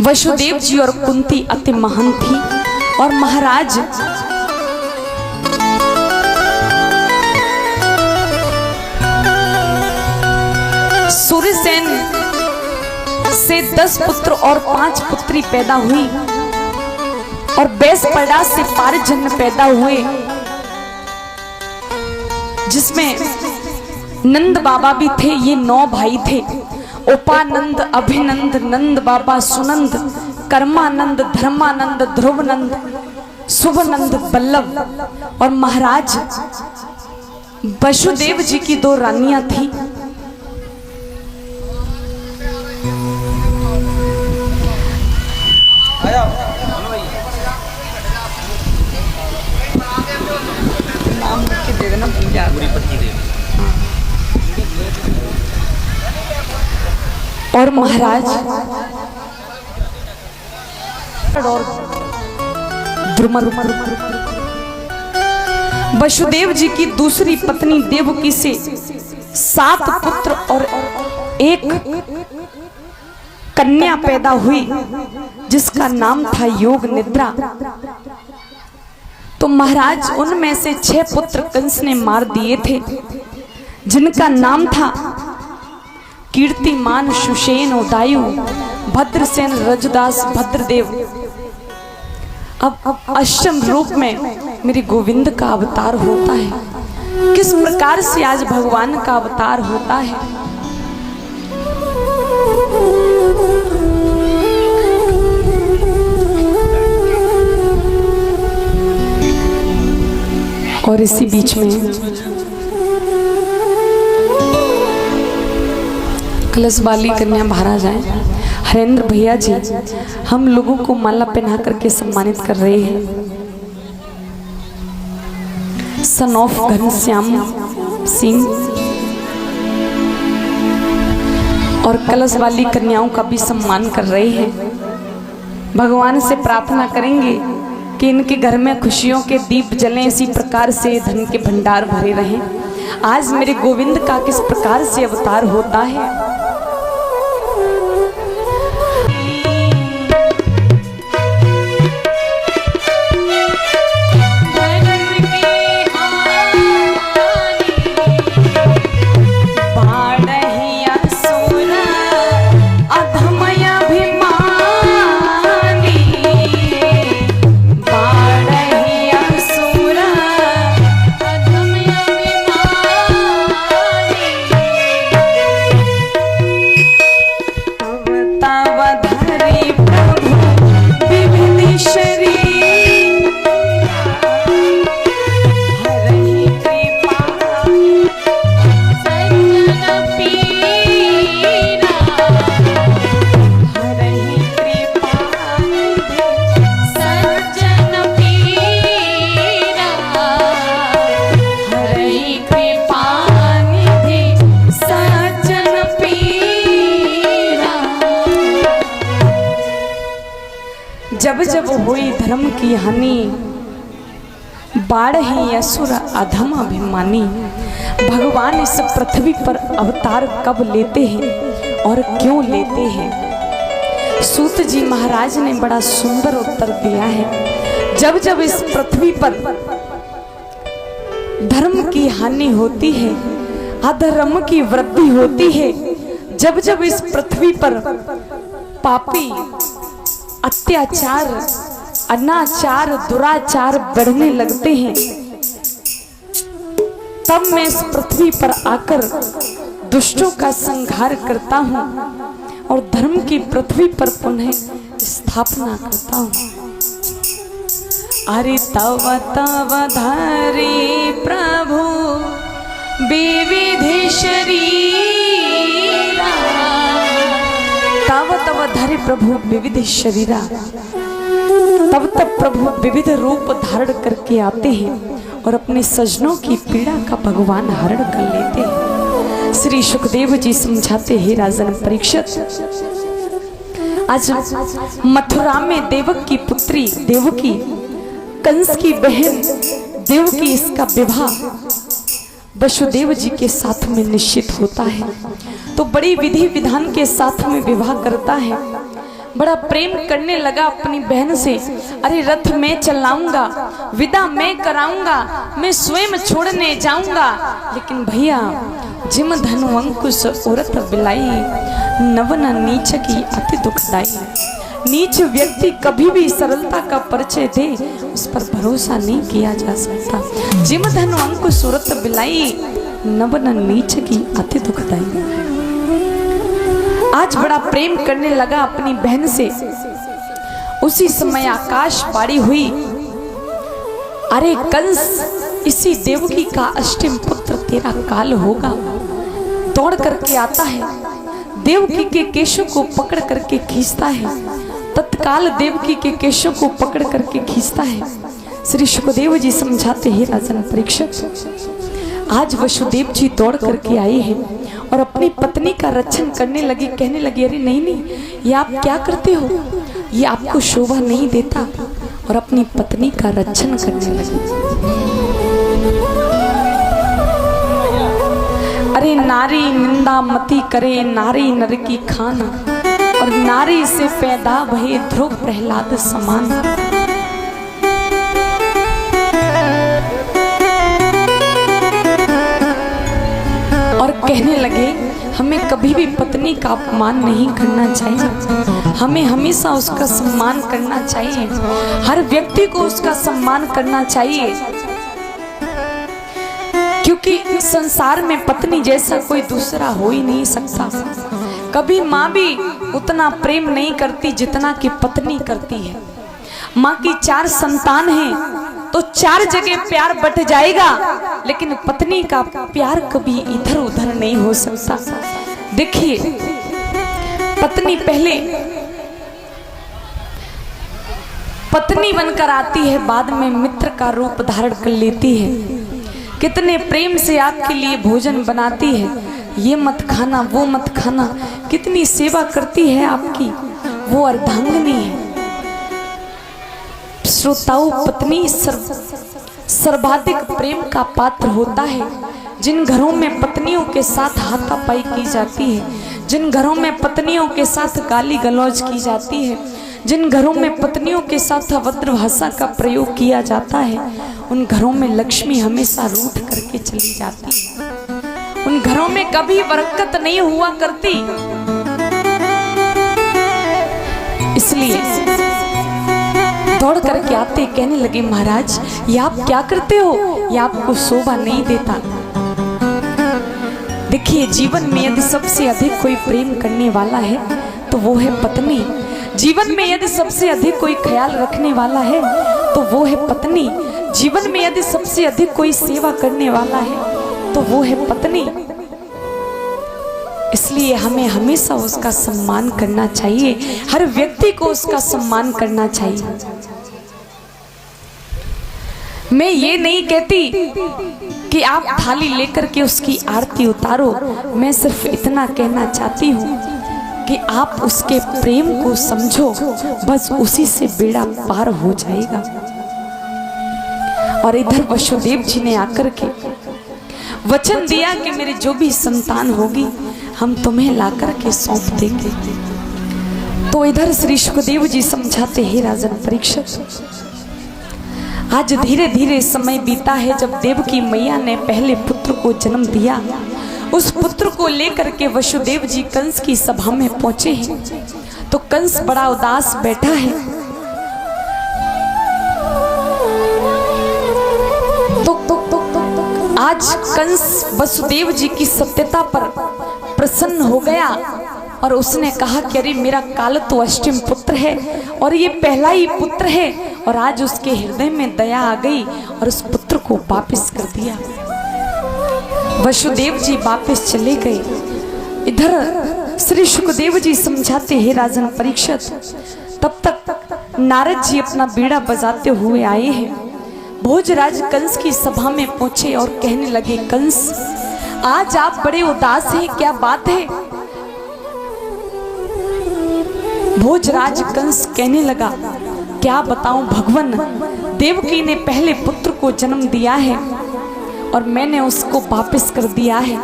वसुदेव जी और कुंती अति महान थी और महाराज सूर्यसेन से 10 पुत्र और 5 पुत्री पैदा हुई और बेसपड़ा से 5 जन पैदा हुए, जिसमें नंद बाबा भी थे। ये 9 भाई थे, उपानंद, अभिनंद, नंद बाबा, सुनंद, कर्मानंद, धर्मानंद, ध्रुवनंद, शुभनंद, बल्लभ। और महाराज वसुदेव जी की 2 रानियां थी। और महाराज और वसुदेव जी की दूसरी पत्नी देवकी से 7 पुत्र और 1 कन्या पैदा हुई, जिसका नाम था योग निद्रा। तो महाराज उनमें से 6 पुत्र कंस ने मार दिए थे, जिनका नाम था कीर्तिमान, सुषेण, उदायु, भद्रसेन, रजदास, भद्रदेव। अब अष्टम रूप में मेरे गोविंद का अवतार होता है। किस प्रकार से आज भगवान का अवतार होता है। और इसी बीच में कलश वाली कन्या बाहर आ जाए। हरेंद्र भैया जी हम लोगों को माला पहना करके सम्मानित कर रहे हैं। सन ऑफ घनश्याम सिंह और कलश वाली कन्याओं का भी सम्मान कर रहे हैं। भगवान से प्रार्थना करेंगे कि इनके घर में खुशियों के दीप जलें, इसी प्रकार से धन के भंडार भरे रहें। आज मेरे गोविंद का किस प्रकार से अवतार होता है। जब जब हुई धर्म की हानि, बाढ़ ही असुर अधम अभिमानी। भगवान इस पृथ्वी पर अवतार कब लेते हैं और क्यों लेते हैं। सूत जी महाराज ने बड़ा सुंदर उत्तर दिया है। जब जब इस पृथ्वी पर धर्म की हानि होती है, अधर्म की वृद्धि होती है, जब जब इस पृथ्वी पर पापी अत्याचार, अनाचार, दुराचार बढ़ने लगते हैं, तब मैं इस पृथ्वी पर आकर दुष्टों का संहार करता हूं और धर्म की पृथ्वी पर पुनः स्थापना करता हूं। अरे तव तव धरे प्रभु विविध शरीरा, तव तव धरे प्रभु विविध शरीरा। तब तब प्रभु विविध रूप धारण करके आते हैं और अपने सजनों की पीड़ा का भगवान हरण कर लेते हैं। श्री सुखदेव जी समझाते हैं, राजन परीक्षित, आज मथुरा में देवक की पुत्री देवकी, कंस की बहन देवकी, इसका विवाह वसुदेव जी के साथ में निश्चित होता है। तो बड़ी विधि विधान के साथ में विवाह करता है। बड़ा प्रेम करने लगा अपनी बहन से। अरे रथ में चलाऊंगा, विदा मैं कराऊंगा, मैं स्वयं छोड़ने जाऊंगा। लेकिन भैया जिम धनु अंकुश औरत बिलाई, नवन नीच की अति दुखदाई। नीच व्यक्ति कभी भी सरलता का परिचय दे, उस पर भरोसा नहीं किया जा सकता। जिम धनु अंकुश औरत बिलाई, नवन नीच की अति दुखदाई। आज बड़ा प्रेम करने लगा अपनी बहन से। उसी समय आकाशवाणी हुई, अरे कंस, इसी देवकी का अष्टम पुत्र तेरा काल होगा। दौड़ करके आता है, देवकी के केशों को पकड़ करके खींचता है। तत्काल देवकी के केशों को पकड़ करके खींचता है। श्री सुखदेव जी समझाते हैं, राजन परीक्षित, आज वसुदेव जी दौड़ करके आए हैं और अपनी पत्नी का रक्षण करने लगे। कहने लगे, अरे नहीं नहीं, ये आप क्या करते हो, ये आपको शोभा नहीं देता। और अपनी पत्नी का रक्षण करने लगे। अरे नारी निंदा मती करे, नारी नर की खाना, और नारी से पैदा भये ध्रुव प्रहलाद समान। और कहने लगे, हमें कभी भी पत्नी का अपमान नहीं करना चाहिए, हमें हमेशा उसका सम्मान करना चाहिए। हर व्यक्ति को उसका सम्मान करना चाहिए, क्योंकि संसार में पत्नी जैसा कोई दूसरा हो ही नहीं सकता। कभी माँ भी उतना प्रेम नहीं करती जितना कि पत्नी करती है। माँ की 4 संतान हैं तो 4 जगह प्यार बट जाएगा, लेकिन पत्नी का प्यार कभी इधर उधर नहीं हो सकता। देखिए, पत्नी पहले पत्नी बनकर आती है, बाद में मित्र का रूप धारण कर लेती है। कितने प्रेम से आपके लिए भोजन बनाती है, ये मत खाना वो मत खाना, कितनी सेवा करती है आपकी, वो अर्धांगिनी है। श्रोताओं, पत्नी सर्वाधिक प्रेम का पात्र होता है। जिन घरों में पत्नियों के साथ हाथापाई की जाती है, जिन घरों में पत्नियों के साथ गाली गलौज की जाती है, जिन घरों में पत्नियों के साथ अभद्र भाषा का प्रयोग किया जाता है, उन घरों में लक्ष्मी हमेशा रूठ करके चली जाती है। उन घरों में कभी बरकत नहीं हुआ करती। इसलिए दौड़ करके आते, कहने लगे, महाराज ये आप क्या करते हो, ये आपको शोभा नहीं देता। देखिए, जीवन में यदि सबसे अधिक कोई प्रेम करने वाला है तो वो है पत्नी। जीवन में यदि सबसे अधिक कोई ख्याल रखने वाला है तो वो है पत्नी। जीवन में यदि सबसे अधिक कोई सेवा करने वाला है तो वो है पत्नी। इसलिए हमें हमेशा उसका सम्मान करना चाहिए, हर व्यक्ति को उसका सम्मान करना चाहिए। मैं ये नहीं कहती कि आप थाली लेकर के उसकी आरती उतारो, मैं सिर्फ इतना कहना चाहती हूँ कि आप उसके प्रेम को समझो, बस उसी से बेड़ा पार हो जाएगा। और इधर वसुदेव जी ने आकर के वचन दिया कि मेरी जो भी संतान होगी हम तुम्हें लाकर के सौंप देंगे। तो इधर श्री सुखदेव जी समझाते हैं, राजन परीक्षित, आज धीरे धीरे समय बीता है। जब देवकी मैया ने पहले पुत्र को जन्म दिया, उस पुत्र को लेकर के वसुदेव जी कंस की सभा में पहुंचे हैं। तो कंस बड़ा उदास बैठा है। आज कंस वसुदेव जी की सत्यता पर प्रसन्न हो गया और उसने कहा कि अरे मेरा काल तो अष्टम पुत्र है और ये पहला ही पुत्र है। और आज उसके हृदय में दया आ गई और उस पुत्र को वापस कर दिया। वसुदेव जी वापस चले गए। इधर श्री सुखदेव जी समझाते हैं, राजन परीक्षित, तब तक नारद जी अपना बीड़ा बजाते हुए आए हैं। भोजराज कंस की सभा में पहुंचे और कहने लगे, कंस आज आप बड़े उदास हैं, क्या बात है? भोजराज कंस कहने लगा, क्या बताऊं भगवान, देवकी ने पहले पुत्र को जन्म दिया है और मैंने उसको वापस कर दिया है।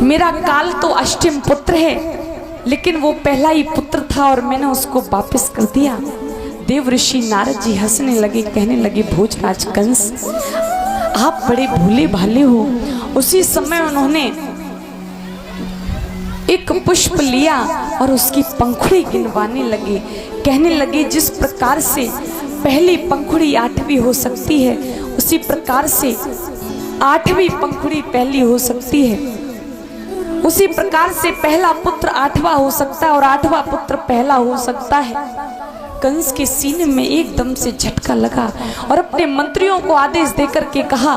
मेरा काल तो अष्टम पुत्र है, लेकिन वो पहला ही पुत्र था और मैंने उसको वापस कर दिया। देव ऋषि नारद जी हंसने लगे, कहने लगे भोजराज कंस, आप बड़े भोले भाले हो। उसी समय उन्होंने एक पुष्प लिया और उसकी पंखुड़ी गिनवाने लगे, कहने लगे जिस प्रकार से पहली पंखुड़ी 8वीं हो सकती है, उसी प्रकार से 8वीं पंखुड़ी पहली हो सकती है, उसी प्रकार से पहला पुत्र 8वां हो सकता है और 8वां पुत्र पहला हो सकता है। कंस के सीने में एकदम से झटका लगा और अपने मंत्रियों को आदेश देकर के कहा,